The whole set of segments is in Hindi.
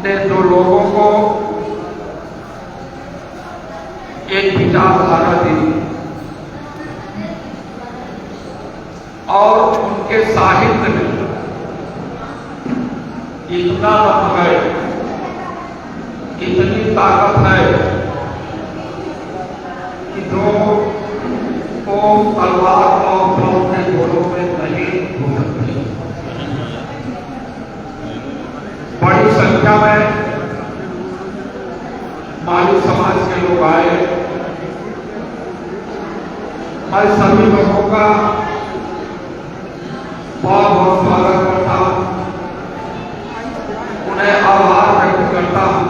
ने जो लोगों को एक विचारधारा दी और उनके साहित्य में इतना दम है, इतनी ताकत है कि जो को तलवार और बम के गोलों में नहीं हो सकती। बड़ी संख्या में माली समाज के लोग आए। मैं सभी लोगों का बहुत बहुत स्वागत करता हूं, उन्हें आभार व्यक्त करता हूं।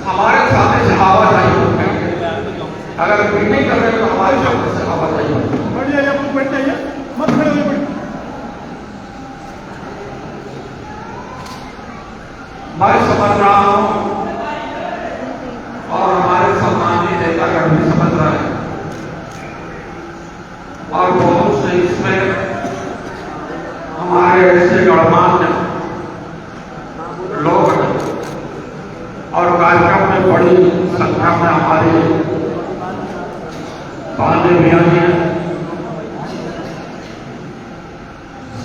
हमारे सामने से आवाज आई होगी, अगर कोई नहीं कर रहे तो हमारे सामने से आवाज आई होगी। बैठ जाइए, आप बैठ जाइए, मत खड़े होइए, बैठ। मैं समझ रहा हूं और हमारे सम्मानित नेतागण भी समझ रहे हैं और बहुत से इसमें हमारे ऐसे गणमान्य लोग हैं और कार्यक्रम में बड़ी संख्या में हमारे पाले भी आई हैं।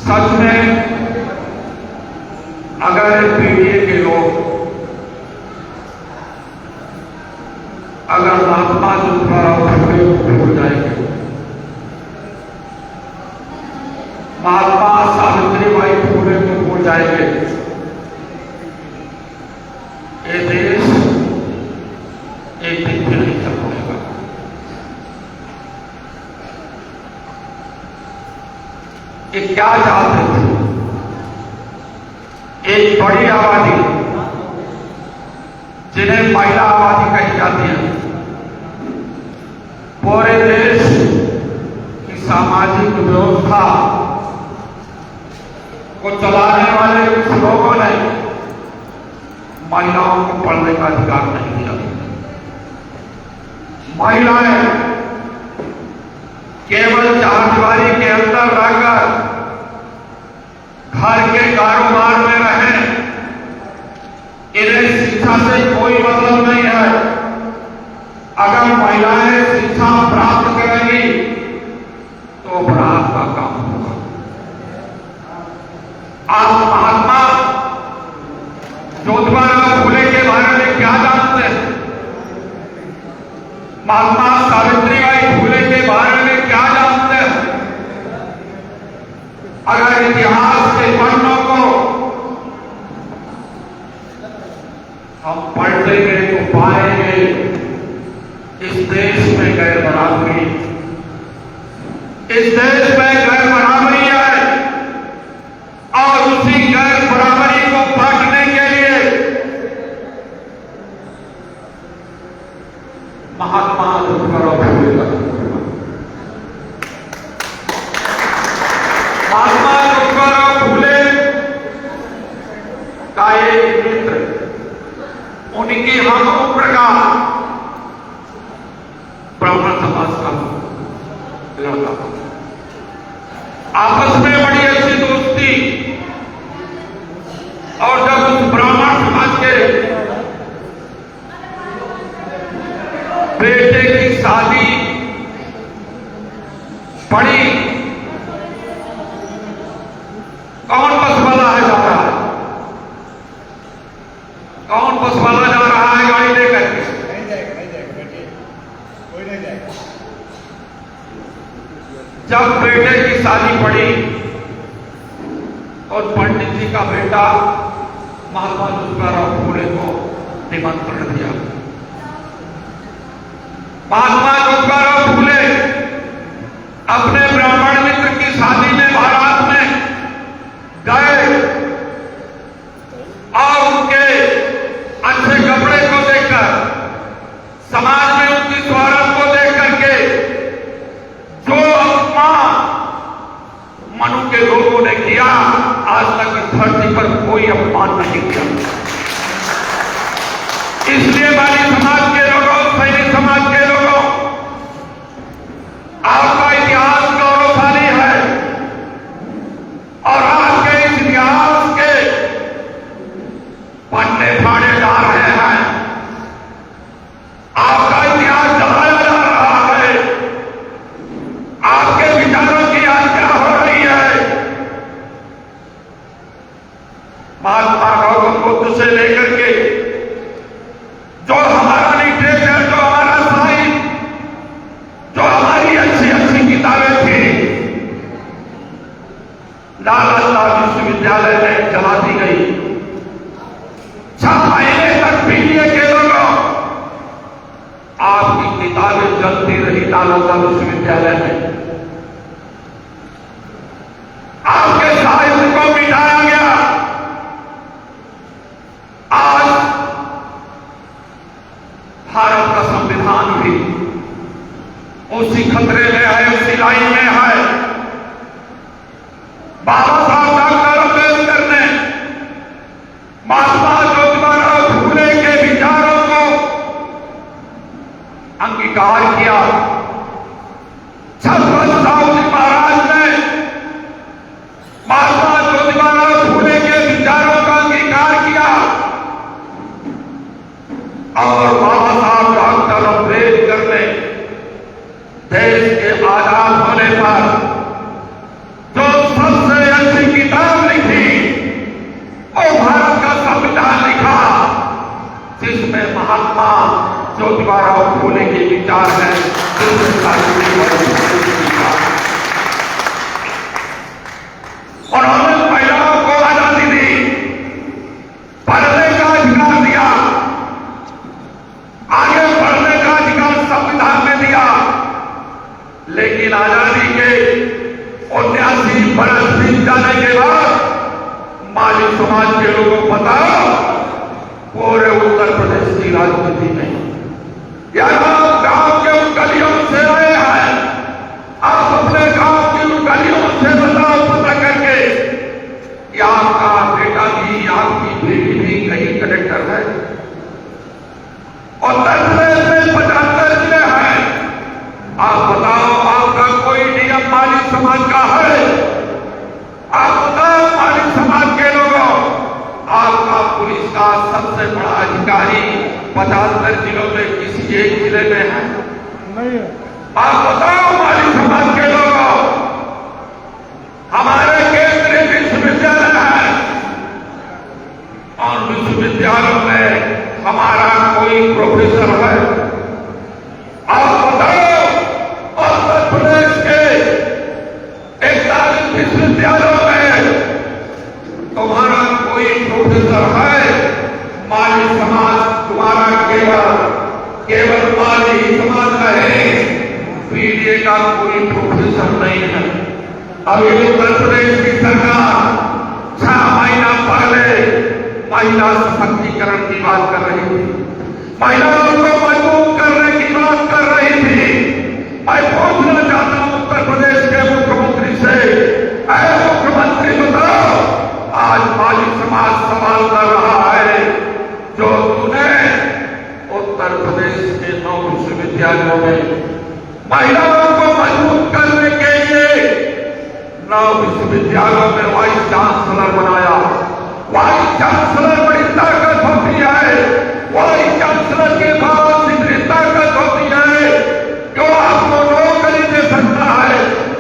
सच में अगर पीढ़ी के लोग अगर महात्मा ज्योतिराव फुले को भूल जाएंगे, महात्मा सावित्रीबाई फुले को भूल जाएंगे, ये देश एक दिन फिर नहीं चल पाएगा। ये क्या चाहते थे? एक बड़ी आबादी जिन्हें महिला आबादी कही जाती है, पूरे देश की सामाजिक व्यवस्था को चलाने वाले कुछ लोगों ने महिलाओं को पढ़ने का अधिकार नहीं दिया। महिलाएं केवल चारदीवारी के अंदर रहकर घर के कारोबार में रहें, इन्हें शिक्षा से कोई मतलब नहीं है। अगर महिलाएं शिक्षा प्राप्त करेंगी तो अपराध का काम होगा। आप महात्मा ज्योतिराव फुले के बारे में क्या जानते हैं? महात्मा सावित्रीबाई फुले के बारे में क्या जानते हैं? अगर इतिहास के पन्नों को हम पढ़ेंगे तो पाएंगे इस देश में गैर बराबरी, इस देश में गैर बराबरी है और उसी गैर बराबरी को पाटने के लिए महात्मा ज्योतिराव फुले का महात्मा ज्योतिराव फुले का एक मित्र, उनकी हम उम्र का ब्राह्मण समाज का लड़का, आपस में बड़ी अच्छी दोस्ती, और जब उस ब्राह्मण समाज के बेटे की शादी पड़ी, कौन बस वाला है जा रहा है? कौन बस वाला जा रहा है गाड़ी लेकर? नहीं जाएगा, नहीं जाएगा बेटे, कोई नहीं जाएगा। जब बेटे की शादी पड़ी और पंडित जी का बेटा महात्मा ज्योतिराव फुले को निमंत्रण दिया। महात्मा ज्योतिराव फुले अपने ब्राह्मण मित्र की शादी में बारात में गए और उनके अच्छे कपड़े को देखकर, समाज में उनकी शोहरत को देख करके जो अपमान मनु के लोगों ने किया, आज तक धरती पर कोई अपमान नहीं किया। इसलिए बाली समाज के लोगों, सैनिक समाज के लोगों, किताबें चलती रही नालंदा विश्वविद्यालय में, आपके साहित्य को मिटाया गया। आज भारत का संविधान भी उसी खतरे में है, उसी लाइन में है। बाबा साहब डॉक्टर अम्बेडकर ने महात्मा ज्योतिबा फूले के विचारों को अंगीकार किया। छत्रपति शिवाजी महाराज ने महात्मा ज्योतिबा फूले के विचारों का अंगीकार किया और बाबा साहब डॉक्टर अम्बेडकर ने देश के आजाद होने पर जो सबसे अच्छी किताब लिखी वो भारत का संविधान लिखा, जिसमें महात्मा ज्योतिबा फूले के विचार हैं, उन्होंने महिलाओं को आजादी दी, पढ़ने का अधिकार दिया, आगे बढ़ने का अधिकार संविधान में दिया। लेकिन आजादी के 79 बरस बीत जाने के बाद माली समाज के लोगों को बताओ, पूरे उत्तर प्रदेश की राजनीति में या आप गांव के उन गलियों से आए हैं, आप अपने गांव की उन गलियों से बताओ पता करके कि आपका बेटा भी, आपकी बेटी भी कहीं कलेक्टर है। और उत्तर प्रदेश में 75 जिले हैं, आप बताओ आपका कोई नियम माली समाज का है? आप बताओ माली समाज के लोगों, आपका पुलिस का सबसे बड़ा अधिकारी 75 जिलों में किसी एक जिले में है? नहीं है। आप बताओ माली समाज के लोगों, हमारे केंद्रीय विश्वविद्यालय है और विश्वविद्यालयों में हमारा कोई प्रोफेसर है? आप बताओ उत्तर प्रदेश के 41 विश्वविद्यालयों में तुम्हारा कोई प्रोफेसर है? माली समाज तुम्हारा केवल माली समाज नहीं, पीडीए का कोई प्रोफेसर नहीं है। अभी उत्तर प्रदेश की सरकार 6 महीना पहले महिला सशक्तिकरण की बात कर रही थी, महिलाओं को मजबूत करने की बात कर रही थी। मैं पूछना चाहता हूं उत्तर प्रदेश के मुख्यमंत्री से, ऐ मुख्यमंत्री बताओ, आज माली समाज सवाल कर रहा है, जो तूने उत्तर प्रदेश के 9 विश्वविद्यालयों में महिलाओं को मजबूत करने के लिए 9 विश्वविद्यालयों में वाइस चांसलर बनाया। वाइस चांसलर बड़ी ताकत होती है, वाइस चांसलर के पास इतनी ताकत होती है जो आपको नौकरी दे सकता है,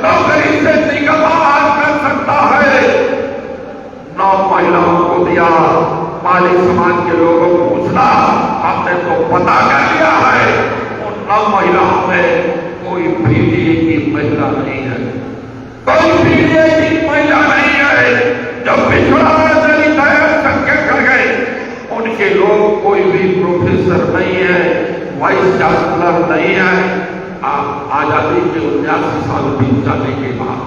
नौकरी से निकाल कर सकता है। 9 महिलाओं को दिया। माली समाज के लोगों को पूछना, हमने तो पता कर लिया है उन 9 महिलाओं में कोई पीडीए की महिला नहीं है, कोई पीडीए की महिला नहीं है। जब पिछड़ा दलित संख्या कर गए, उनके लोग कोई भी प्रोफेसर नहीं है, वाइस चांसलर नहीं है। आप आजादी के 79 साल बीत जाने के बाद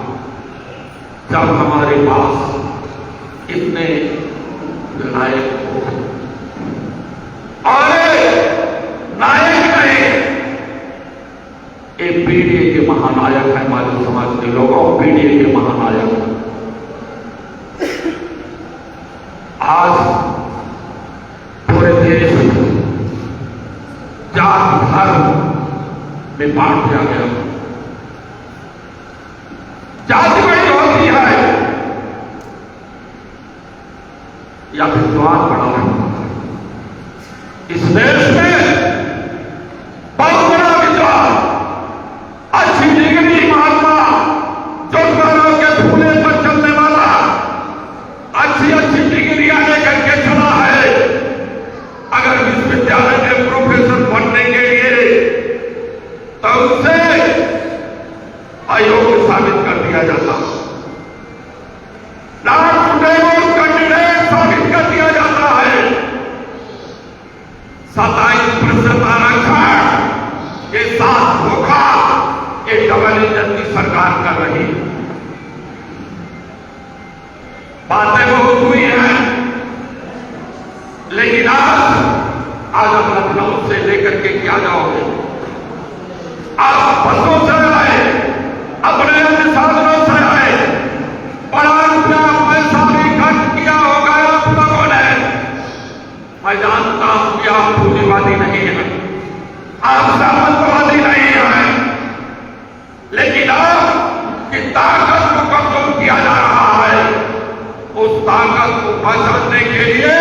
जब हमारे पास इतने नायक और नायक नहीं, ये पीडीए के महानायक है। माली समाज के लोगों, पीडीए के महानायक है। आज पूरे देश जात धर्म में बांट दिया गया। जाति बड़ी होती है या विद्वान बड़ा है। इस देश में बहुत बड़ा विद्वान, अच्छी डिग्री महात्मा ज्योतिबा के फूले पर चलने वाला, अच्छी अच्छी डिग्रियां लेकर के चला है। अगर विश्वविद्यालय में प्रोफेसर बनने के लिए तो उसे अयोग्य साबित कर दिया जाता, कैंडिडेट साबित कर दिया जाता है। 27% आरक्षण, ये साथ धोखा ये डबल इंजन की सरकार कर रही है। बातें बहुत हुई हैं, लेकिन आज आप लखनऊ से लेकर के क्या जाओगे? आप बसों से आए, अपने अन्य साधनों से आए, बड़ा रुपया पैसा भी खर्च किया होगा आप लोगों ने। मैं जानता हूं कि आप पूंजीवादी नहीं हैं, आप सामंतवादी नहीं हैं, लेकिन आपकी ताकत को कमजोर किया जा रहा है। उस ताकत को पहचानने के लिए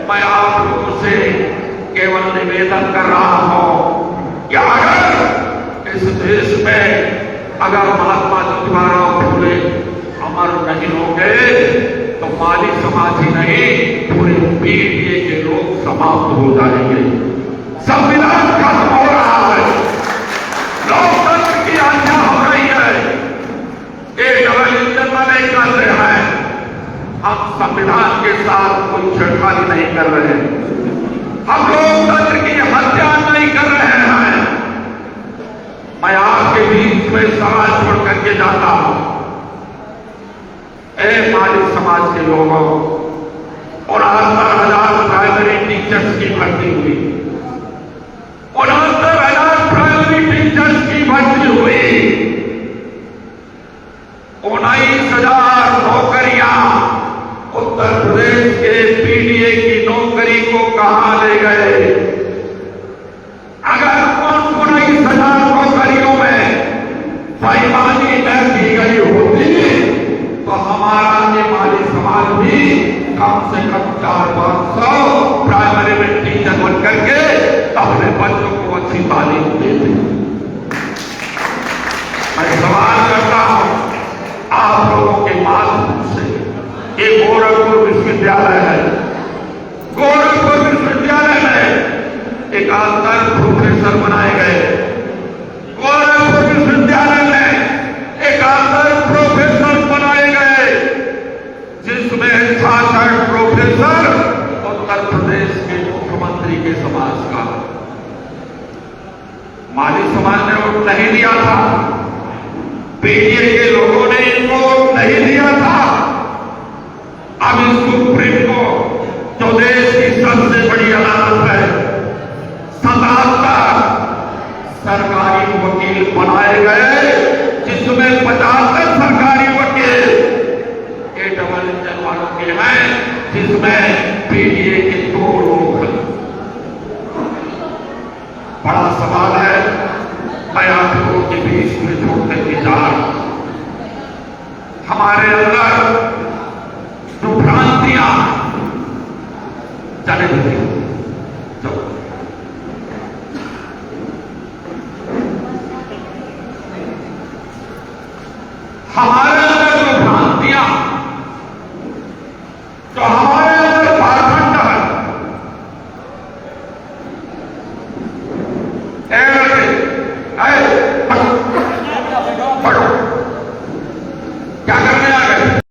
मैं आप लोगों से केवल निवेदन कर रहा हूं कि अगर इस देश में अगर महात्मा ज्योतिराव फूले अमर नहीं होंगे तो माली समाज ही नहीं, पूरे पीढ़ी के लोग समाप्त हो जाएंगे। संविधान खत्म हो रहा है, लोकतंत्र की हत्या हो रही है। एक डबल इंजन वाले कर रहे हैं, हम संविधान के साथ कोई छेड़खानी नहीं कर रहे हैं, हम लोकतंत्र की हत्या नहीं कर रहे हैं। मैं आपके बीच में सवाल छोड़ करके जाता हूं, ए मालिक समाज के लोगों, 69,000 प्राइमरी टीचर्स की भर्ती हुई, 69,000 प्राइमरी टीचर्स की भर्ती हुई, 19,000 नौकरियां उत्तर प्रदेश के पीडीए की नौकरी को कहां ले गए? अगर उन 19,000 नौकरियों में बेईमानी न की गई होती तो हमारा ये माली समाज भी कम से कम 400-500 प्राइमरी में टीचर बन करके अपने बच्चों को अच्छी तालीम देते। मैं सवाल करता हूं आप लोगों के माध्यम से, ये गोरखपुर विश्वविद्यालय है, गोरखपुर विश्वविद्यालय में एक अंतर प्रोफेसर बनाए गए, गोरखपुर विश्वविद्यालय में एक अंतर प्रोफेसर बनाए गए, जिसमें 66 प्रोफेसर उत्तर प्रदेश के मुख्यमंत्री के समाज का। माली समाज ने वोट नहीं दिया था, पीडीए के लोगों ने इनको वोट नहीं दिया था। अब इस सुप्रीम कोर्ट जो देश की सबसे बड़ी अदालत है, 77 सरकारी वकील बनाए गए, जिसमें 75 सरकारी वकील ये डबल इंजन वालों के हैं, जिसमें पीडीए के 2 लोग हैं। बड़ा सवाल है, मैं आप लोगों के बीच में छोड़ने की जा रहा हूं। हमारे अंदर जो भ्रांतियां जाने देती तो हमारे